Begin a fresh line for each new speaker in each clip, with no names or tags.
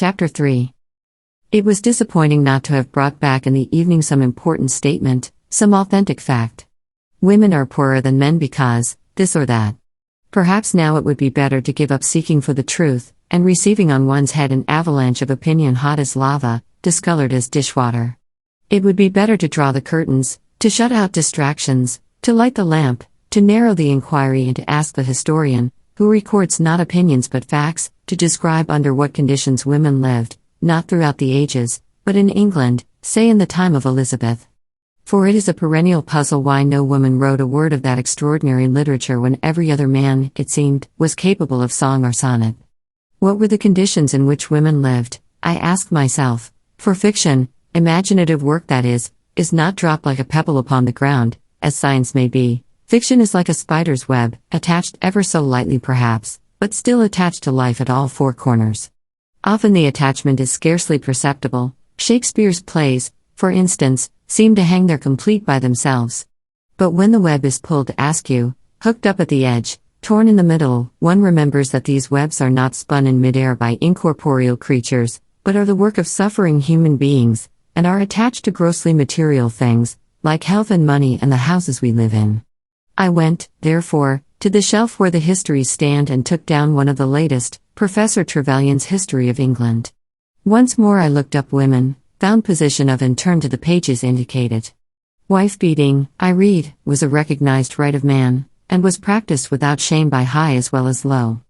Chapter 3. It was disappointing not to have brought back in the evening some important statement, some authentic fact. Women are poorer than men because, this or that. Perhaps now it would be better to give up seeking for the truth, and receiving on one's head an avalanche of opinion hot as lava, discolored as dishwater. It would be better to draw the curtains, to shut out distractions, to light the lamp, to narrow the inquiry and to ask the historian, who records not opinions but facts, to describe under what conditions women lived, not throughout the ages, but in England, say in the time of Elizabeth. For it is a perennial puzzle why no woman wrote a word of that extraordinary literature when every other man, it seemed, was capable of song or sonnet. What were the conditions in which women lived, I asked myself, for fiction, imaginative work that is not dropped like a pebble upon the ground, as science may be. Fiction is like a spider's web, attached ever so lightly perhaps, but still attached to life at all four corners. Often the attachment is scarcely perceptible. Shakespeare's plays, for instance, seem to hang there complete by themselves. But when the web is pulled askew, hooked up at the edge, torn in the middle, one remembers that these webs are not spun in midair by incorporeal creatures, but are the work of suffering human beings, and are attached to grossly material things, like health and money and the houses we live in. I went, therefore, to the shelf where the histories stand and took down one of the latest, Professor Trevelyan's History of England. Once more I looked up women, found position of and turned to the pages indicated. Wife-beating, I read, was a recognized right of man, and was practiced without shame by high as well as low.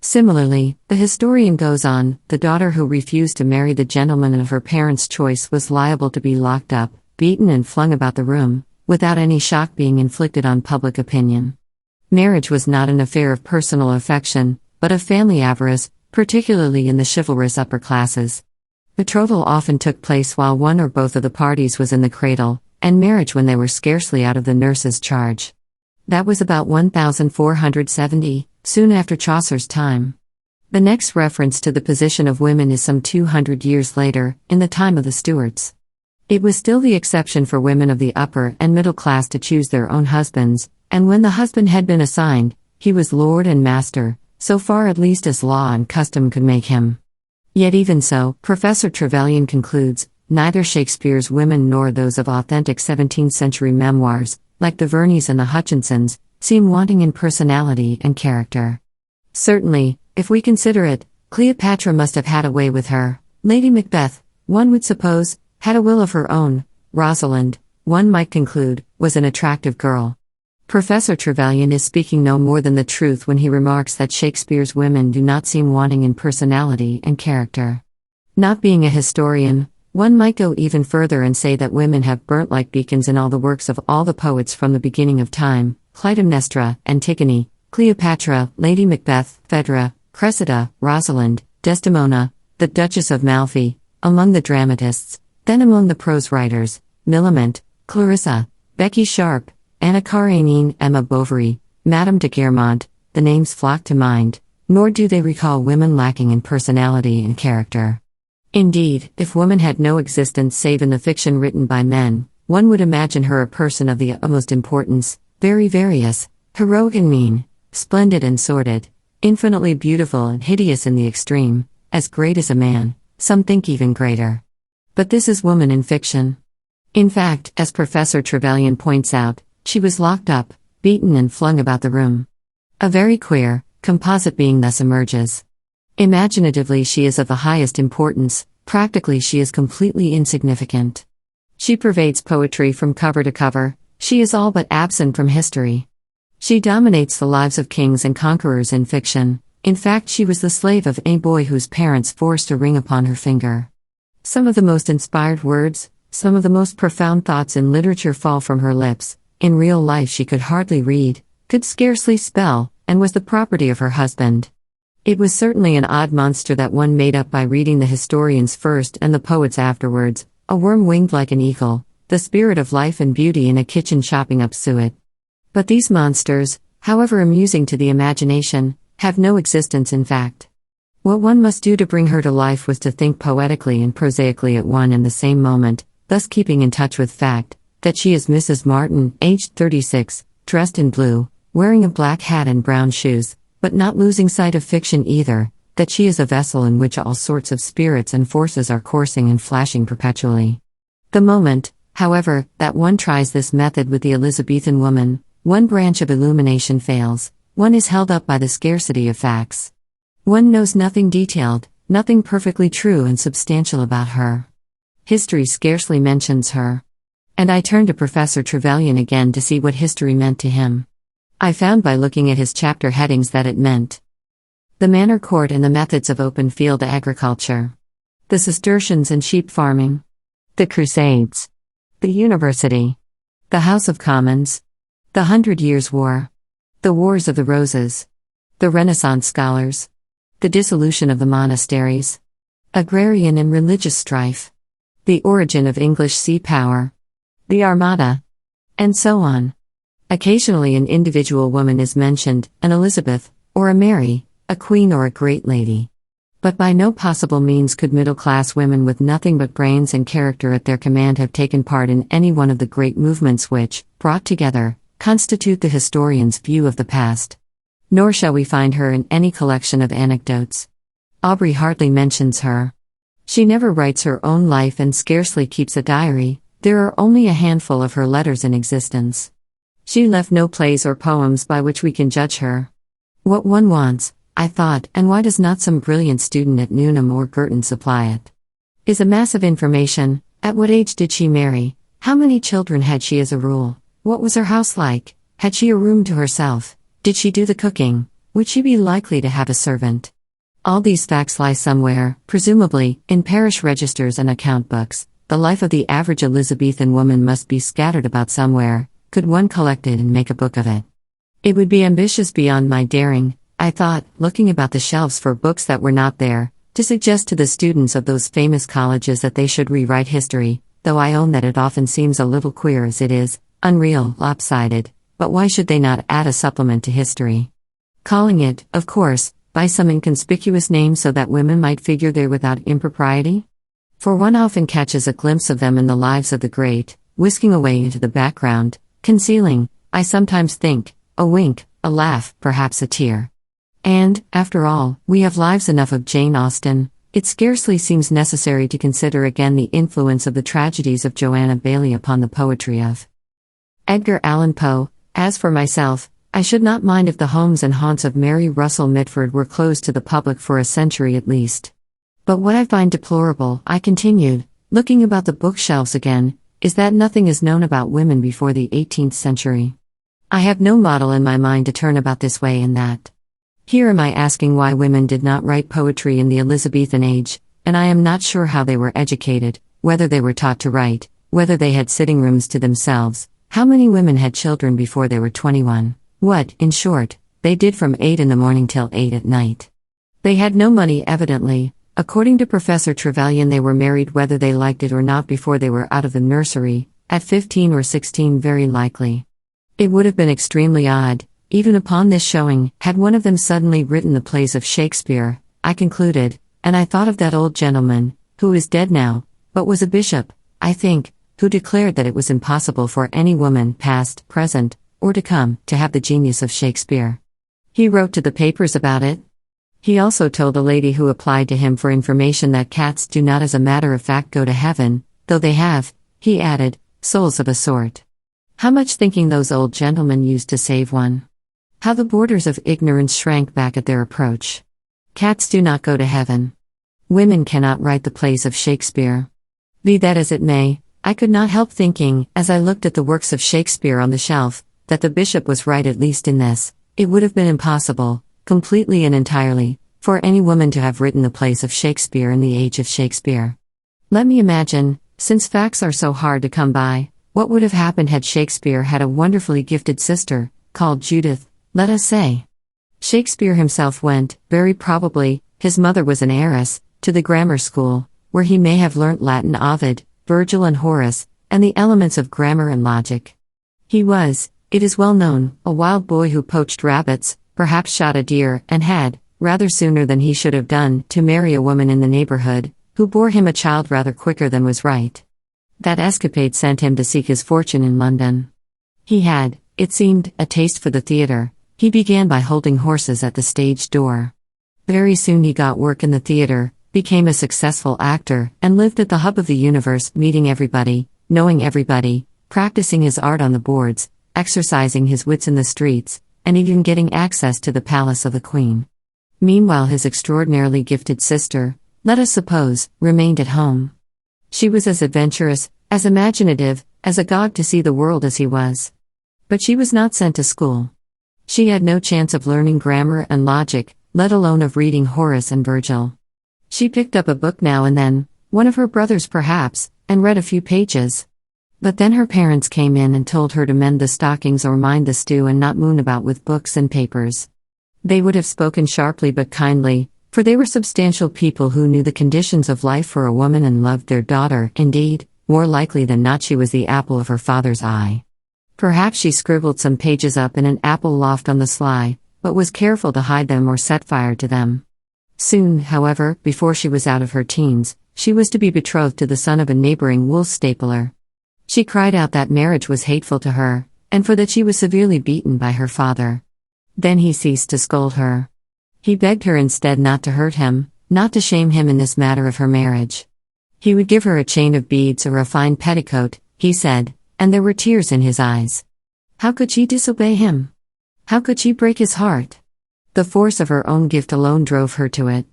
Similarly, the historian goes on, the daughter who refused to marry the gentleman of her parents' choice was liable to be locked up, beaten and flung about the room, without any shock being inflicted on public opinion. Marriage was not an affair of personal affection, but of family avarice, particularly in the chivalrous upper classes. Betrothal often took place while one or both of the parties was in the cradle, and marriage when they were scarcely out of the nurse's charge. That was about 1470, soon after Chaucer's time. The next reference to the position of women is some 200 years later, in the time of the Stuarts. It was still the exception for women of the upper and middle class to choose their own husbands, and when the husband had been assigned, he was lord and master, so far at least as law and custom could make him. Yet even so, Professor Trevelyan concludes, neither Shakespeare's women nor those of authentic 17th-century memoirs, like the Verneys and the Hutchinsons, seem wanting in personality and character. Certainly, if we consider it, Cleopatra must have had a way with her. Lady Macbeth, one would suppose, had a will of her own. Rosalind, one might conclude, was an attractive girl. Professor Trevelyan is speaking no more than the truth when he remarks that Shakespeare's women do not seem wanting in personality and character. Not being a historian, one might go even further and say that women have burnt like beacons in all the works of all the poets from the beginning of time: Clytemnestra, Antigone, Cleopatra, Lady Macbeth, Phaedra, Cressida, Rosalind, Desdemona, the Duchess of Malfi, among the dramatists, then among the prose writers, Millamant, Clarissa, Becky Sharp, Anna Karenine, Emma Bovary, Madame de Guermantes. The names flock to mind, nor do they recall women lacking in personality and character. Indeed, if woman had no existence save in the fiction written by men, one would imagine her a person of the utmost importance, very various, heroic and mean, splendid and sordid, infinitely beautiful and hideous in the extreme, as great as a man, some think even greater. But this is woman in fiction. In fact, as Professor Trevelyan points out, she was locked up, beaten and flung about the room. A very queer, composite being thus emerges. Imaginatively she is of the highest importance, practically she is completely insignificant. She pervades poetry from cover to cover, she is all but absent from history. She dominates the lives of kings and conquerors in fiction. In fact, she was the slave of a boy whose parents forced a ring upon her finger. Some of the most inspired words, some of the most profound thoughts in literature fall from her lips. In real life she could hardly read, could scarcely spell, and was the property of her husband. It was certainly an odd monster that one made up by reading the historians first and the poets afterwards, a worm winged like an eagle, the spirit of life and beauty in a kitchen chopping up suet. But these monsters, however amusing to the imagination, have no existence in fact. What one must do to bring her to life was to think poetically and prosaically at one and the same moment, thus keeping in touch with fact, that she is Mrs. Martin, aged 36, dressed in blue, wearing a black hat and brown shoes, but not losing sight of fiction either, that she is a vessel in which all sorts of spirits and forces are coursing and flashing perpetually. The moment, however, that one tries this method with the Elizabethan woman, one branch of illumination fails, one is held up by the scarcity of facts. One knows nothing detailed, nothing perfectly true and substantial about her. History scarcely mentions her. And I turned to Professor Trevelyan again to see what history meant to him. I found by looking at his chapter headings that it meant the manor court and the methods of open field agriculture, the Cistercians and sheep farming, the Crusades, the University, the House of Commons, the 100 Years' War, the Wars of the Roses, the Renaissance scholars, the dissolution of the monasteries, agrarian and religious strife, the origin of English sea power, the Armada, and so on. Occasionally an individual woman is mentioned, an Elizabeth, or a Mary, a queen or a great lady. But by no possible means could middle-class women with nothing but brains and character at their command have taken part in any one of the great movements which, brought together, constitute the historian's view of the past. Nor shall we find her in any collection of anecdotes. Aubrey hardly mentions her. She never writes her own life and scarcely keeps a diary. There are only a handful of her letters in existence. She left no plays or poems by which we can judge her. What one wants, I thought, and why does not some brilliant student at Newnham or Girton supply it? Is a mass of information. At what age did she marry? How many children had she as a rule? What was her house like? Had she a room to herself? Did she do the cooking? Would she be likely to have a servant? All these facts lie somewhere, presumably, in parish registers and account books. The life of the average Elizabethan woman must be scattered about somewhere. Could one collect it and make a book of it? It would be ambitious beyond my daring, I thought, looking about the shelves for books that were not there, to suggest to the students of those famous colleges that they should rewrite history, though I own that it often seems a little queer as it is, unreal, lopsided, but why should they not add a supplement to history? Calling it, of course, by some inconspicuous name so that women might figure there without impropriety? For one often catches a glimpse of them in the lives of the great, whisking away into the background, concealing, I sometimes think, a wink, a laugh, perhaps a tear. And, after all, we have lives enough of Jane Austen. It scarcely seems necessary to consider again the influence of the tragedies of Joanna Baillie upon the poetry of Edgar Allan Poe. As for myself, I should not mind if the homes and haunts of Mary Russell Mitford were closed to the public for a century at least. But what I find deplorable, I continued, looking about the bookshelves again, is that nothing is known about women before the 18th century. I have no model in my mind to turn about this way and that. Here am I asking why women did not write poetry in the Elizabethan age, and I am not sure how they were educated, whether they were taught to write, whether they had sitting rooms to themselves, how many women had children before they were 21, what, in short, they did from 8 in the morning till 8 at night. They had no money evidently. According to Professor Trevelyan, they were married whether they liked it or not before they were out of the nursery, at 15 or 16 very likely. It would have been extremely odd, even upon this showing, had one of them suddenly written the plays of Shakespeare, I concluded, and I thought of that old gentleman, who is dead now, but was a bishop, I think, who declared that it was impossible for any woman, past, present, or to come, to have the genius of Shakespeare. He wrote to the papers about it. He also told a lady who applied to him for information that cats do not as a matter of fact go to heaven, though they have, he added, souls of a sort. How much thinking those old gentlemen used to save one. How the borders of ignorance shrank back at their approach. Cats do not go to heaven. Women cannot write the plays of Shakespeare. Be that as it may, I could not help thinking, as I looked at the works of Shakespeare on the shelf, that the bishop was right at least in this. It would have been impossible, completely and entirely, for any woman to have written the plays of Shakespeare in the age of Shakespeare. Let me imagine, since facts are so hard to come by, what would have happened had Shakespeare had a wonderfully gifted sister, called Judith, let us say. Shakespeare himself went, very probably, his mother was an heiress, to the grammar school, where he may have learnt Latin, Ovid, Virgil and Horace, and the elements of grammar and logic. He was, it is well known, a wild boy who poached rabbits, perhaps shot a deer, and had, rather sooner than he should have done, to marry a woman in the neighborhood, who bore him a child rather quicker than was right. That escapade sent him to seek his fortune in London. He had, it seemed, a taste for the theatre. He began by holding horses at the stage door. Very soon he got work in the theater, became a successful actor, and lived at the hub of the universe, meeting everybody, knowing everybody, practicing his art on the boards, exercising his wits in the streets, and even getting access to the palace of the queen. Meanwhile, his extraordinarily gifted sister, let us suppose, remained at home. She was as adventurous, as imaginative, as agog to see the world as he was. But she was not sent to school. She had no chance of learning grammar and logic, let alone of reading Horace and Virgil. She picked up a book now and then, one of her brothers perhaps, and read a few pages. But then her parents came in and told her to mend the stockings or mind the stew and not moon about with books and papers. They would have spoken sharply but kindly, for they were substantial people who knew the conditions of life for a woman and loved their daughter. Indeed, more likely than not she was the apple of her father's eye. Perhaps she scribbled some pages up in an apple loft on the sly, but was careful to hide them or set fire to them. Soon, however, before she was out of her teens, she was to be betrothed to the son of a neighboring wool stapler. She cried out that marriage was hateful to her, and for that she was severely beaten by her father. Then he ceased to scold her. He begged her instead not to hurt him, not to shame him in this matter of her marriage. He would give her a chain of beads or a fine petticoat, he said, and there were tears in his eyes. How could she disobey him? How could she break his heart? The force of her own gift alone drove her to it.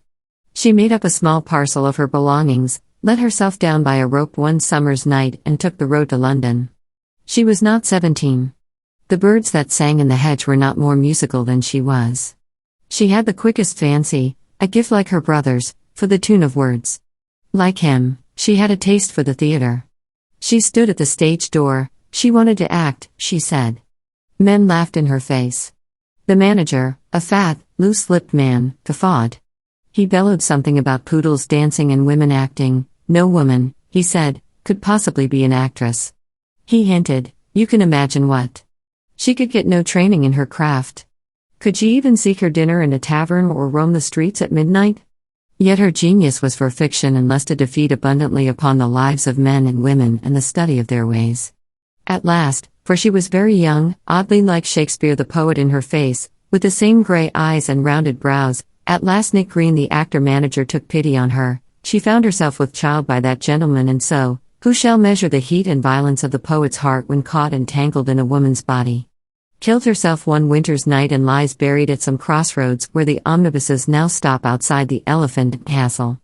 She made up a small parcel of her belongings, let herself down by a rope one summer's night and took the road to London. She was not 17. The birds that sang in the hedge were not more musical than she was. She had the quickest fancy, a gift like her brother's, for the tune of words. Like him, she had a taste for the theater. She stood at the stage door, she wanted to act, she said. Men laughed in her face. The manager, a fat, loose-lipped man, guffawed. He bellowed something about poodles dancing and women acting. No woman, he said, could possibly be an actress. He hinted, you can imagine what. She could get no training in her craft. Could she even seek her dinner in a tavern or roam the streets at midnight? Yet her genius was for fiction and lusted to feed abundantly upon the lives of men and women and the study of their ways. At last, for she was very young, oddly like Shakespeare the poet in her face, with the same grey eyes and rounded brows, at last Nick Green the actor-manager took pity on her. She found herself with child by that gentleman, and so, who shall measure the heat and violence of the poet's heart when caught and tangled in a woman's body? Killed herself one winter's night and lies buried at some crossroads where the omnibuses now stop outside the Elephant Castle.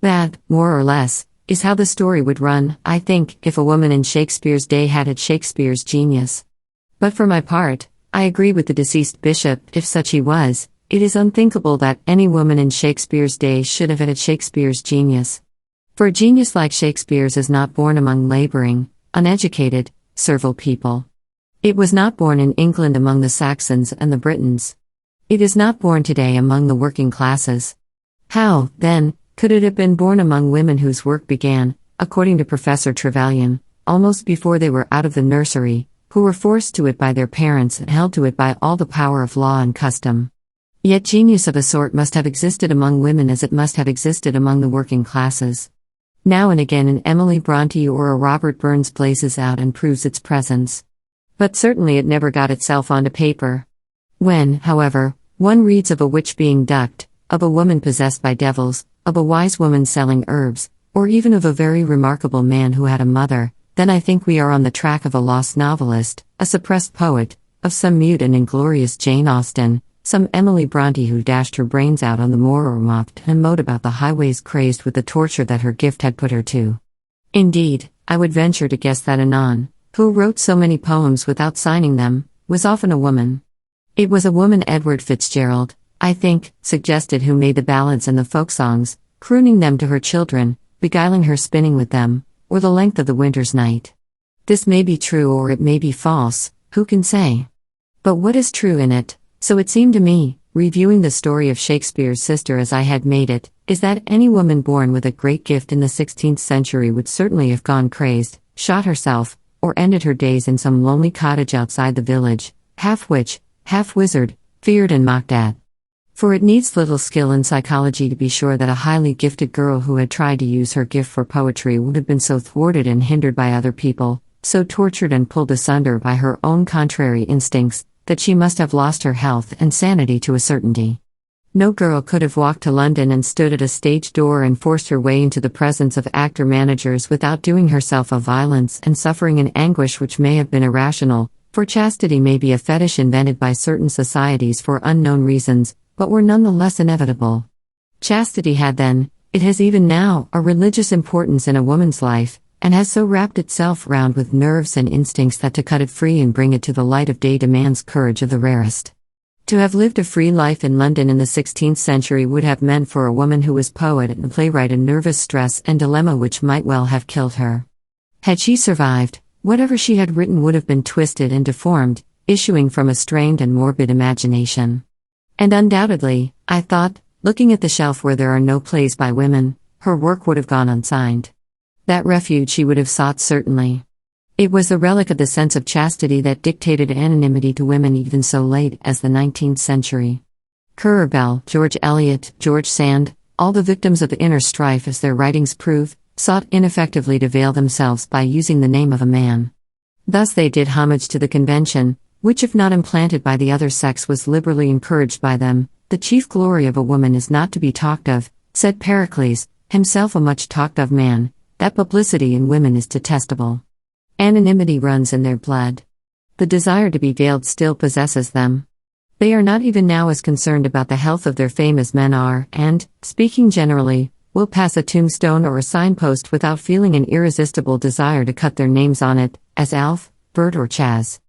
That, more or less, is how the story would run, I think, if a woman in Shakespeare's day had Shakespeare's genius. But for my part, I agree with the deceased bishop, if such he was, it is unthinkable that any woman in Shakespeare's day should have had Shakespeare's genius. For a genius like Shakespeare's is not born among laboring, uneducated, servile people. It was not born in England among the Saxons and the Britons. It is not born today among the working classes. How, then, could it have been born among women whose work began, according to Professor Trevelyan, almost before they were out of the nursery, who were forced to it by their parents and held to it by all the power of law and custom? Yet genius of a sort must have existed among women as it must have existed among the working classes. Now and again an Emily Bronte or a Robert Burns blazes out and proves its presence. But certainly it never got itself onto paper. When, however, one reads of a witch being ducked, of a woman possessed by devils, of a wise woman selling herbs, or even of a very remarkable man who had a mother, then I think we are on the track of a lost novelist, a suppressed poet, of some mute and inglorious Jane Austen, some Emily Bronte who dashed her brains out on the moor or mopped and mowed about the highways crazed with the torture that her gift had put her to. Indeed, I would venture to guess that Anon, who wrote so many poems without signing them, was often a woman. It was a woman Edward Fitzgerald, I think, suggested, who made the ballads and the folk songs, crooning them to her children, beguiling her spinning with them, or the length of the winter's night. This may be true or it may be false, who can say? But what is true in it, so it seemed to me, reviewing the story of Shakespeare's sister as I had made it, is that any woman born with a great gift in the 16th century would certainly have gone crazed, shot herself, or ended her days in some lonely cottage outside the village, half witch, half wizard, feared and mocked at. For it needs little skill in psychology to be sure that a highly gifted girl who had tried to use her gift for poetry would have been so thwarted and hindered by other people, so tortured and pulled asunder by her own contrary instincts, that she must have lost her health and sanity to a certainty. No girl could have walked to London and stood at a stage door and forced her way into the presence of actor-managers without doing herself a violence and suffering an anguish which may have been irrational, for chastity may be a fetish invented by certain societies for unknown reasons, but were nonetheless inevitable. Chastity had then, it has even now, a religious importance in a woman's life, and has so wrapped itself round with nerves and instincts that to cut it free and bring it to the light of day demands courage of the rarest. To have lived a free life in London in the 16th century would have meant for a woman who was poet and playwright a nervous stress and dilemma which might well have killed her. Had she survived, whatever she had written would have been twisted and deformed, issuing from a strained and morbid imagination. And undoubtedly, I thought, looking at the shelf where there are no plays by women, her work would have gone unsigned. That refuge she would have sought certainly. It was the relic of the sense of chastity that dictated anonymity to women even so late as the 19th century. Currer Bell, George Eliot, George Sand, all the victims of the inner strife as their writings prove, sought ineffectively to veil themselves by using the name of a man. Thus they did homage to the convention, which if not implanted by the other sex was liberally encouraged by them. The chief glory of a woman is not to be talked of, said Pericles, himself a much talked of man, that publicity in women is detestable. Anonymity runs in their blood. The desire to be veiled still possesses them. They are not even now as concerned about the health of their fame as men are, and, speaking generally, will pass a tombstone or a signpost without feeling an irresistible desire to cut their names on it, as Alf, Bert or Chas.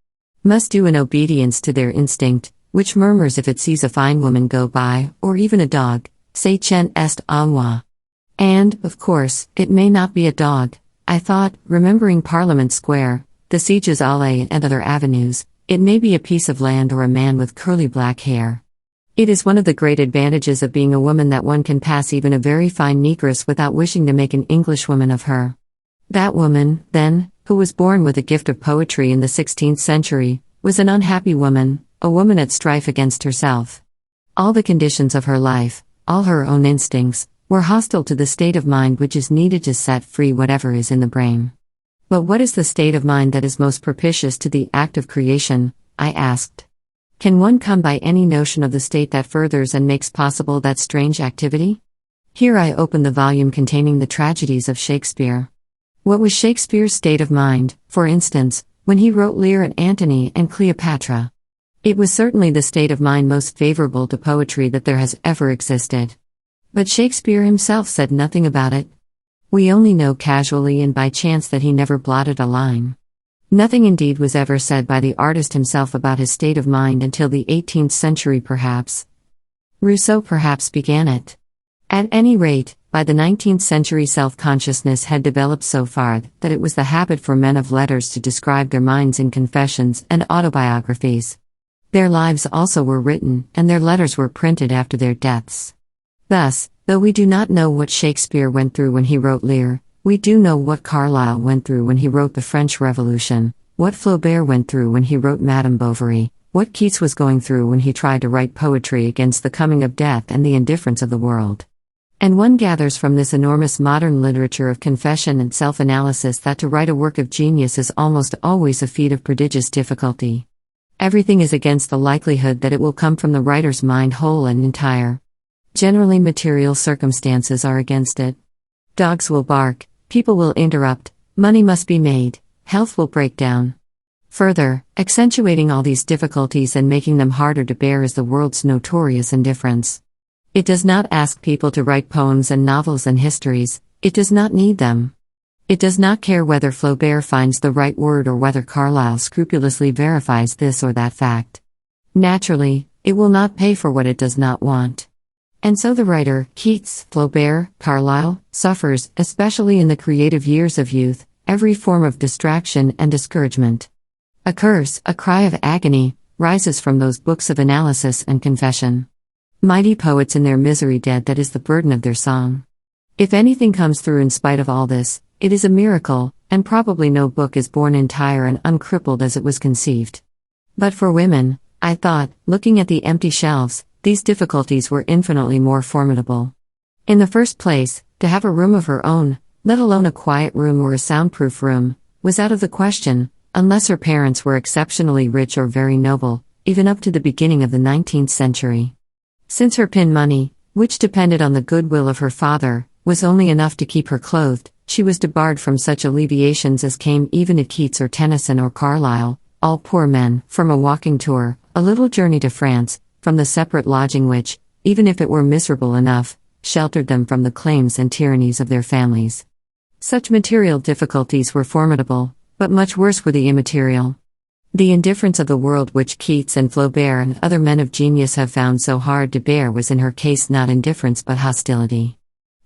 Must do in obedience to their instinct, which murmurs if it sees a fine woman go by, or even a dog, say Chen est à moi. And, of course, it may not be a dog. I thought, remembering Parliament Square, the Sieges Alley and other avenues, it may be a piece of land or a man with curly black hair. It is one of the great advantages of being a woman that one can pass even a very fine negress without wishing to make an Englishwoman of her. That woman, then, who was born with a gift of poetry in the 16th century, was an unhappy woman, a woman at strife against herself. All the conditions of her life, all her own instincts, were hostile to the state of mind which is needed to set free whatever is in the brain. But what is the state of mind that is most propitious to the act of creation? I asked. Can one come by any notion of the state that furthers and makes possible that strange activity? Here I open the volume containing the tragedies of Shakespeare. What was Shakespeare's state of mind, for instance, when he wrote Lear and Antony and Cleopatra? It was certainly the state of mind most favorable to poetry that there has ever existed. But Shakespeare himself said nothing about it. We only know casually and by chance that he never blotted a line. Nothing indeed was ever said by the artist himself about his state of mind until the 18th century perhaps. Rousseau perhaps began it. At any rate, by the 19th century self-consciousness had developed so far that it was the habit for men of letters to describe their minds in confessions and autobiographies. Their lives also were written, and their letters were printed after their deaths. Thus, though we do not know what Shakespeare went through when he wrote Lear, we do know what Carlyle went through when he wrote the French Revolution, what Flaubert went through when he wrote Madame Bovary, what Keats was going through when he tried to write poetry against the coming of death and the indifference of the world. And one gathers from this enormous modern literature of confession and self-analysis that to write a work of genius is almost always a feat of prodigious difficulty. Everything is against the likelihood that it will come from the writer's mind whole and entire. Generally material circumstances are against it. Dogs will bark, people will interrupt, money must be made, health will break down. Further, accentuating all these difficulties and making them harder to bear is the world's notorious indifference. It does not ask people to write poems and novels and histories, it does not need them. It does not care whether Flaubert finds the right word or whether Carlyle scrupulously verifies this or that fact. Naturally, it will not pay for what it does not want. And so the writer, Keats, Flaubert, Carlyle, suffers, especially in the creative years of youth, every form of distraction and discouragement. A curse, a cry of agony, rises from those books of analysis and confession. Mighty poets in their misery dead, that is the burden of their song. If anything comes through in spite of all this, it is a miracle, and probably no book is born entire and uncrippled as it was conceived. But for women, I thought, looking at the empty shelves, these difficulties were infinitely more formidable. In the first place, to have a room of her own, let alone a quiet room or a soundproof room, was out of the question, unless her parents were exceptionally rich or very noble, even up to the beginning of the 19th century. Since her pin money, which depended on the goodwill of her father, was only enough to keep her clothed, she was debarred from such alleviations as came even to Keats or Tennyson or Carlyle, all poor men, from a walking tour, a little journey to France, from the separate lodging which, even if it were miserable enough, sheltered them from the claims and tyrannies of their families. Such material difficulties were formidable, but much worse were the immaterial. The indifference of the world which Keats and Flaubert and other men of genius have found so hard to bear was in her case not indifference but hostility.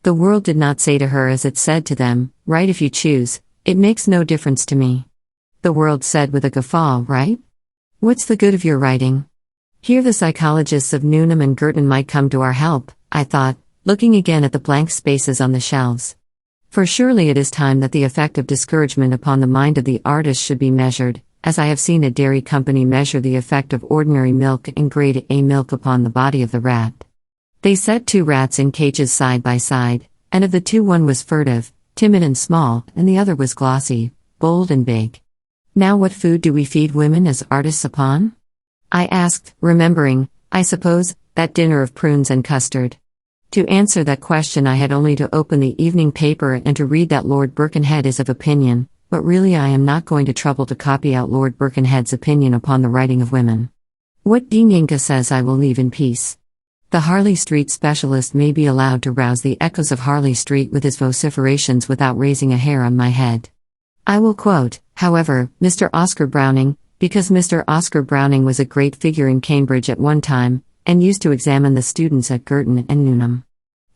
The world did not say to her as it said to them, "Write if you choose, it makes no difference to me." The world said with a guffaw, "Write? What's the good of your writing?" Here the psychologists of Newnham and Girton might come to our help, I thought, looking again at the blank spaces on the shelves. For surely it is time that the effect of discouragement upon the mind of the artist should be measured, as I have seen a dairy company measure the effect of ordinary milk and grade A milk upon the body of the rat. They set 2 rats in cages side by side, and of the 2 one was furtive, timid and small, and the other was glossy, bold and big. Now what food do we feed women as artists upon? I asked, remembering, I suppose, that dinner of prunes and custard. To answer that question I had only to open the evening paper and to read that Lord Birkenhead is of opinion, but really I am not going to trouble to copy out Lord Birkenhead's opinion upon the writing of women. What Dean Inca says I will leave in peace. The Harley Street specialist may be allowed to rouse the echoes of Harley Street with his vociferations without raising a hair on my head. I will quote, however, Mr. Oscar Browning, because Mr. Oscar Browning was a great figure in Cambridge at one time, and used to examine the students at Girton and Newnham.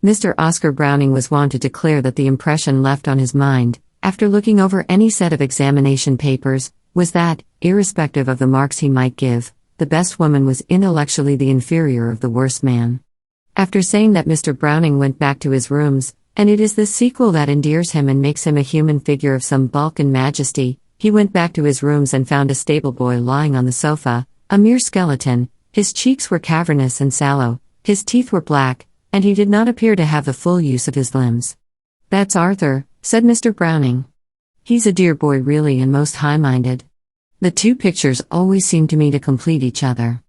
Mr. Oscar Browning was wont to declare that the impression left on his mind, after looking over any set of examination papers, was that, irrespective of the marks he might give, the best woman was intellectually the inferior of the worst man. After saying that Mr. Browning went back to his rooms, and it is this sequel that endears him and makes him a human figure of some bulk and majesty, he went back to his rooms and found a stable boy lying on the sofa, a mere skeleton, his cheeks were cavernous and sallow, his teeth were black, and he did not appear to have the full use of his limbs. "That's Arthur," said Mr. Browning. "He's a dear boy really and most high-minded." The 2 pictures always seem to me to complete each other.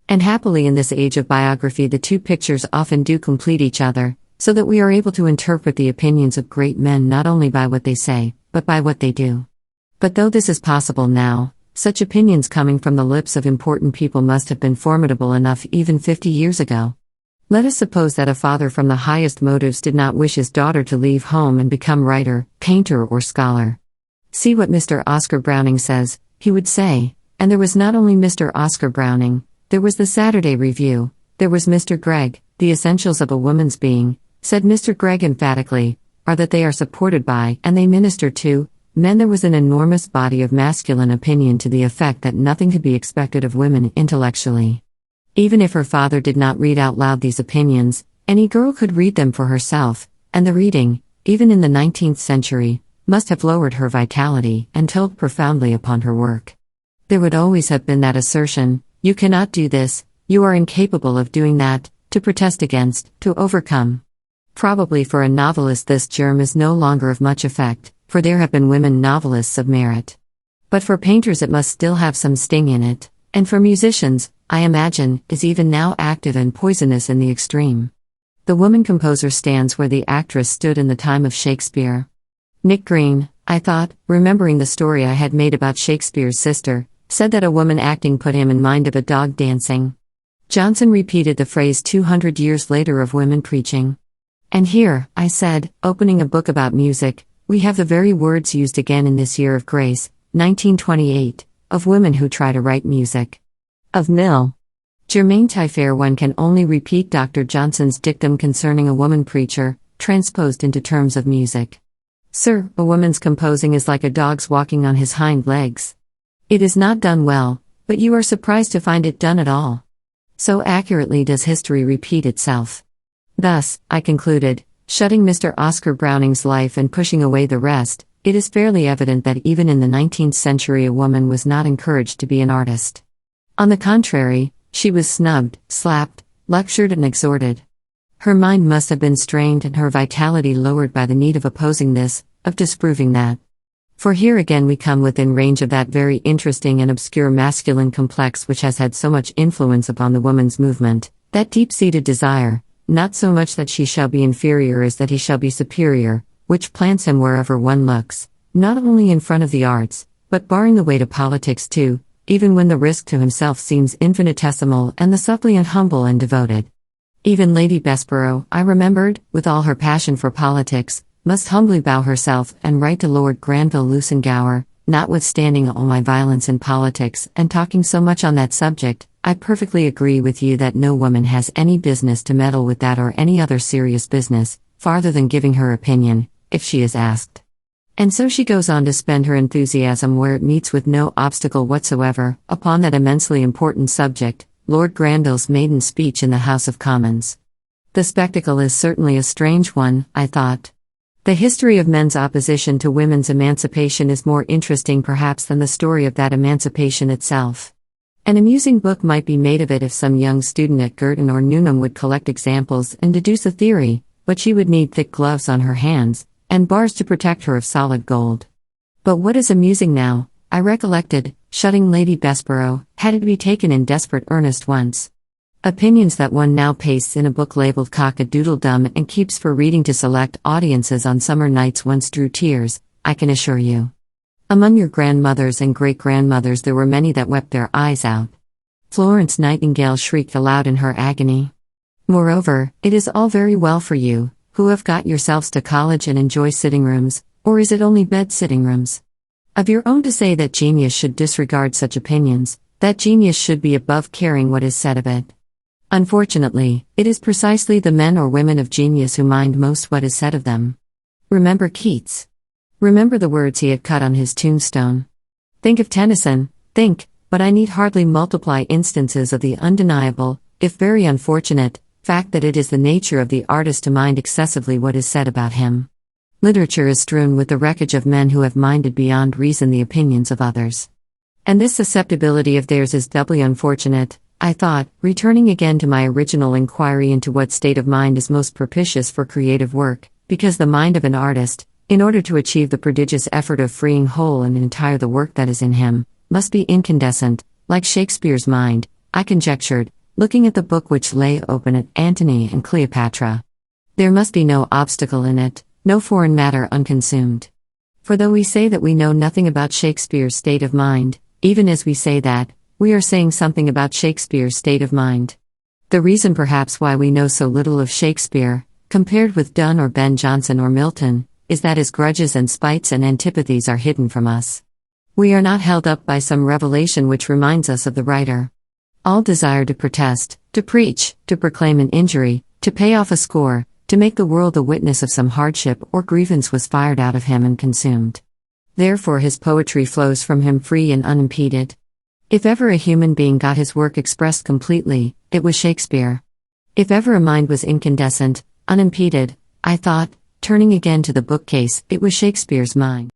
And happily in this age of biography the 2 pictures often do complete each other, so that we are able to interpret the opinions of great men not only by what they say, but by what they do. But though this is possible now, such opinions coming from the lips of important people must have been formidable enough even 50 years ago. Let us suppose that a father from the highest motives did not wish his daughter to leave home and become writer, painter or scholar. See what Mr. Oscar Browning says, he would say, and there was not only Mr. Oscar Browning, there was the Saturday Review, there was Mr. Gregg, the essentials of a woman's being, said Mr. Gregg emphatically, are that they are supported by, and they minister to, men. There was an enormous body of masculine opinion to the effect that nothing could be expected of women intellectually. Even if her father did not read out loud these opinions, any girl could read them for herself, and the reading, even in the 19th century, must have lowered her vitality and told profoundly upon her work. There would always have been that assertion, you cannot do this, you are incapable of doing that, to protest against, to overcome. Probably for a novelist this germ is no longer of much effect, for there have been women novelists of merit. But for painters it must still have some sting in it, and for musicians, I imagine, is even now active and poisonous in the extreme. The woman composer stands where the actress stood in the time of Shakespeare. Nick Green, I thought, remembering the story I had made about Shakespeare's sister, said that a woman acting put him in mind of a dog dancing. Johnson repeated the phrase 200 years later of women preaching. And here, I said, opening a book about music, we have the very words used again in this year of grace, 1928, of women who try to write music. Of Mill. Germaine Taillefer. One can only repeat Dr. Johnson's dictum concerning a woman preacher, transposed into terms of music. Sir, a woman's composing is like a dog's walking on his hind legs. It is not done well, but you are surprised to find it done at all. So accurately does history repeat itself. Thus, I concluded, shutting Mr. Oscar Browning's life and pushing away the rest, it is fairly evident that even in the 19th century a woman was not encouraged to be an artist. On the contrary, she was snubbed, slapped, lectured and exhorted. Her mind must have been strained and her vitality lowered by the need of opposing this, of disproving that. For here again we come within range of that very interesting and obscure masculine complex which has had so much influence upon the woman's movement, That deep-seated desire, not so much that she shall be inferior as that he shall be superior, which plants him wherever one looks, not only in front of the arts, but barring the way to politics too, even when the risk to himself seems infinitesimal and the suppliant humble and devoted. Even Lady Bessborough, I remembered, with all her passion for politics, must humbly bow herself and write to Lord Granville Lusengower, notwithstanding all my violence in politics and talking so much on that subject. I perfectly agree with you that no woman has any business to meddle with that or any other serious business, farther than giving her opinion, if she is asked. And so she goes on to spend her enthusiasm where it meets with no obstacle whatsoever, upon that immensely important subject, Lord Granville's maiden speech in the House of Commons. The spectacle is certainly a strange one, I thought. The history of men's opposition to women's emancipation is more interesting perhaps than the story of that emancipation itself. An amusing book might be made of it if some young student at Girton or Newnham would collect examples and deduce a theory, but she would need thick gloves on her hands, and bars to protect her of solid gold. But what is amusing now, I recollected, shutting Lady Bessborough, had it to be taken in desperate earnest once. Opinions that one now pastes in a book labeled Cock-a-Doodle-Dum and keeps for reading to select audiences on summer nights once drew tears, I can assure you. Among your grandmothers and great-grandmothers there were many that wept their eyes out. Florence Nightingale shrieked aloud in her agony. Moreover, it is all very well for you, who have got yourselves to college and enjoy sitting rooms, or is it only bed sitting rooms? Of your own to say that genius should disregard such opinions, that genius should be above caring what is said of it. Unfortunately, it is precisely the men or women of genius who mind most what is said of them. Remember Keats. Remember the words he had cut on his tombstone. Think of Tennyson, but I need hardly multiply instances of the undeniable, if very unfortunate, fact that it is the nature of the artist to mind excessively what is said about him. Literature is strewn with the wreckage of men who have minded beyond reason the opinions of others. And this susceptibility of theirs is doubly unfortunate, I thought, returning again to my original inquiry into what state of mind is most propitious for creative work, because the mind of an artist, in order to achieve the prodigious effort of freeing whole and entire the work that is in him, must be incandescent, like Shakespeare's mind, I conjectured, looking at the book which lay open at Antony and Cleopatra. There must be no obstacle in it, no foreign matter unconsumed. For though we say that we know nothing about Shakespeare's state of mind, even as we say that, we are saying something about Shakespeare's state of mind. The reason perhaps why we know so little of Shakespeare, compared with Donne or Ben Jonson or Milton, is that his grudges and spites and antipathies are hidden from us. We are not held up by some revelation which reminds us of the writer. All desire to protest, to preach, to proclaim an injury, to pay off a score, to make the world the witness of some hardship or grievance was fired out of him and consumed. Therefore his poetry flows from him free and unimpeded. If ever a human being got his work expressed completely, it was Shakespeare. If ever a mind was incandescent, unimpeded, I thought, turning again to the bookcase, it was Shakespeare's mind.